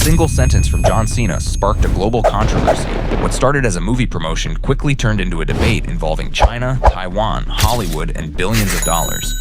single sentence from John Cena sparked a global controversy. What started as a movie promotion quickly turned into a debate involving China, Taiwan, Hollywood, and billions of dollars.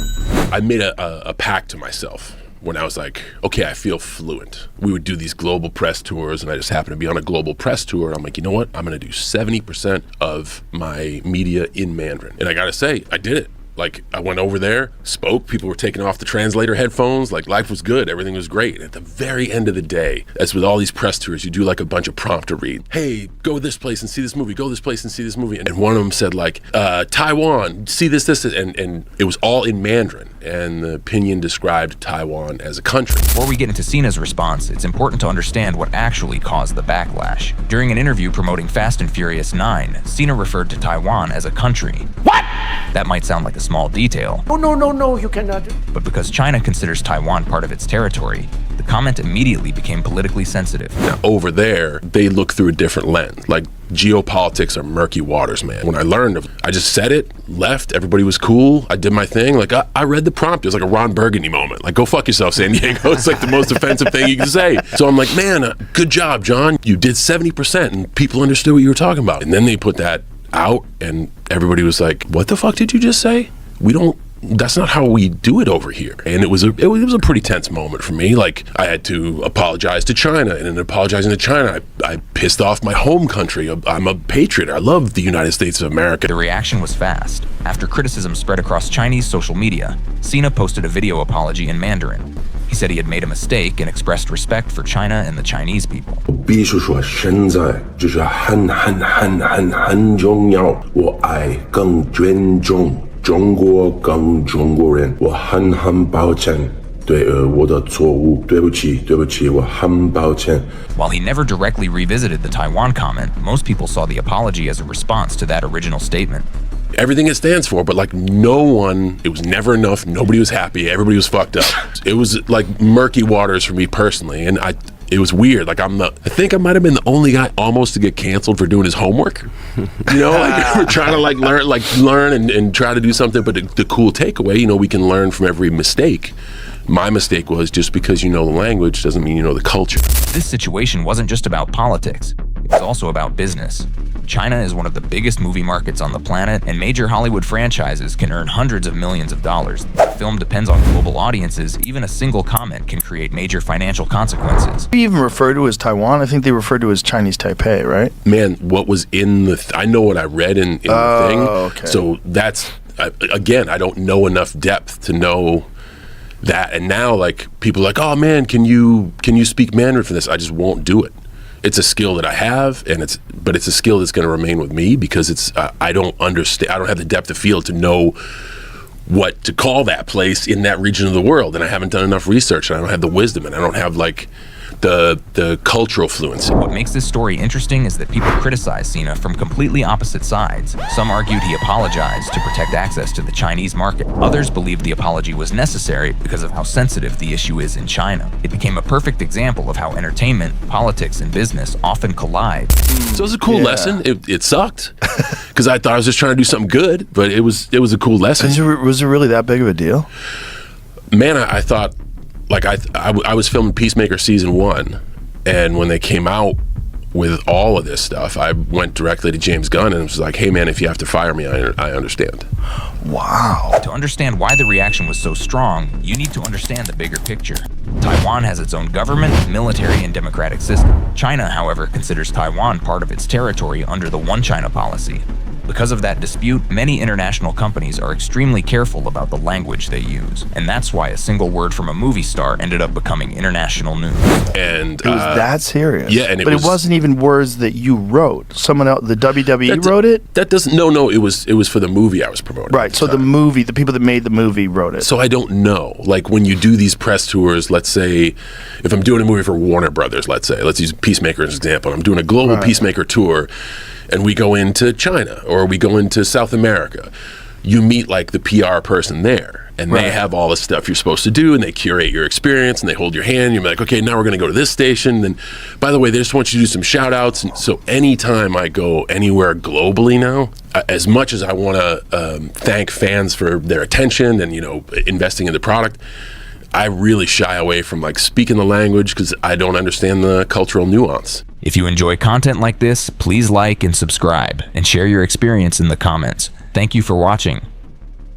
I made a pact to myself when I was like, okay, I feel fluent. We would do these global press tours, and I just happened to be on a global press tour. And I'm like, you know what? I'm gonna do 70% of my media in Mandarin. And I gotta say, I did it. Like, I went over there, spoke, people were taking off the translator headphones, like life was good, everything was great. And at the very end of the day, as with all these press tours, you do like a bunch of prompt to read. Hey, go this place and see this movie, go this place and see this movie. And one of them said like, Taiwan, see this, and it was all in Mandarin. And the opinion described Taiwan as a country. Before we get into Cena's response, it's important to understand what actually caused the backlash. During an interview promoting Fast and Furious 9, Cena referred to Taiwan as a country. What? That might sound like a small detail. No, you cannot. But because China considers Taiwan part of its territory, the comment immediately became politically sensitive. Now, over there, they look through a different lens. Like, geopolitics are murky waters, man. When I learned, I just said it, left, everybody was cool, I did my thing. Like, I read the prompt, it was like a Ron Burgundy moment. Like, go fuck yourself, San Diego. It's like the most offensive thing you can say. So I'm like, man, good job, John. You did 70% and people understood what you were talking about. And then they put that out and everybody was like, what the fuck did you just say? That's not how we do it over here. And it was a pretty tense moment for me. Like, I had to apologize to China, and in apologizing to China, I pissed off my home country. I'm a patriot. I love the United States of America. The reaction was fast. After criticism spread across Chinese social media, Cena posted a video apology in Mandarin. He said he had made a mistake and expressed respect for China and the Chinese people. 必须说，现在就是很重要。我爱更尊重中国，更中国人。我很抱歉，对我的错误，对不起，我很抱歉。 While he never directly revisited the Taiwan comment, most people saw the apology as a response to that original statement. Everything it stands for, but like it was never enough, nobody was happy, everybody was fucked up. It was like murky waters for me personally, and it was weird. Like, I think I might have been the only guy almost to get canceled for doing his homework. You know, like, we're trying to learn and try to do something, but the cool takeaway, you know, we can learn from every mistake. My mistake was just because you know the language doesn't mean you know the culture. This situation wasn't just about politics, it was also about business. China is one of the biggest movie markets on the planet, and major Hollywood franchises can earn hundreds of millions of dollars. If a film depends on global audiences, even a single comment can create major financial consequences. We even refer to it as Taiwan. I think they refer to it as Chinese Taipei, right? Man, what was in I know what I read in the thing. Okay. So that's, again, I don't know enough depth to know that. And now, like, people are like, oh man, can you speak Mandarin for this? I just won't do it. It's a skill that I have, but it's a skill that's going to remain with me because I don't understand. I don't have the depth of field to know what to call that place in that region of the world, and I haven't done enough research, and I don't have the wisdom, and I don't have like the cultural fluency. What makes this story interesting is that people criticize Cena from completely opposite sides. Some argued he apologized to protect access to the Chinese market. Others believed the apology was necessary because of how sensitive the issue is in China. It became a perfect example of how entertainment, politics, and business often collide. So it was a cool lesson. It sucked because I thought I was just trying to do something good, but it was a cool lesson. Was it really that big of a deal? Man, I thought, like, I was filming Peacemaker season 1, and when they came out with all of this stuff, I went directly to James Gunn and was like, hey man, if you have to fire me, I understand. Wow. To understand why the reaction was so strong, you need to understand the bigger picture. Taiwan has its own government, military, and democratic system. China, however, considers Taiwan part of its territory under the One China policy. Because of that dispute, many international companies are extremely careful about the language they use. And that's why a single word from a movie star ended up becoming international news. And it was that serious? Yeah, and it wasn't even words that you wrote. Someone else, the WWE wrote it? That doesn't, no, it was for the movie I was promoting. Right, so the movie, the people that made the movie wrote it. So I don't know. Like, when you do these press tours, let's say, if I'm doing a movie for Warner Brothers, let's use Peacemaker as an example. I'm doing a global Peacemaker tour, and we go into China or we go into South America. You meet like the PR person there, and they have all the stuff you're supposed to do, and they curate your experience, and they hold your hand. You're like, okay, now we're going to go to this station. And by the way, they just want you to do some shout outs. And so anytime I go anywhere globally now, as much as I want to thank fans for their attention and, you know, investing in the product, I really shy away from like speaking the language because I don't understand the cultural nuance. If you enjoy content like this, please like and subscribe, and share your experience in the comments. Thank you for watching.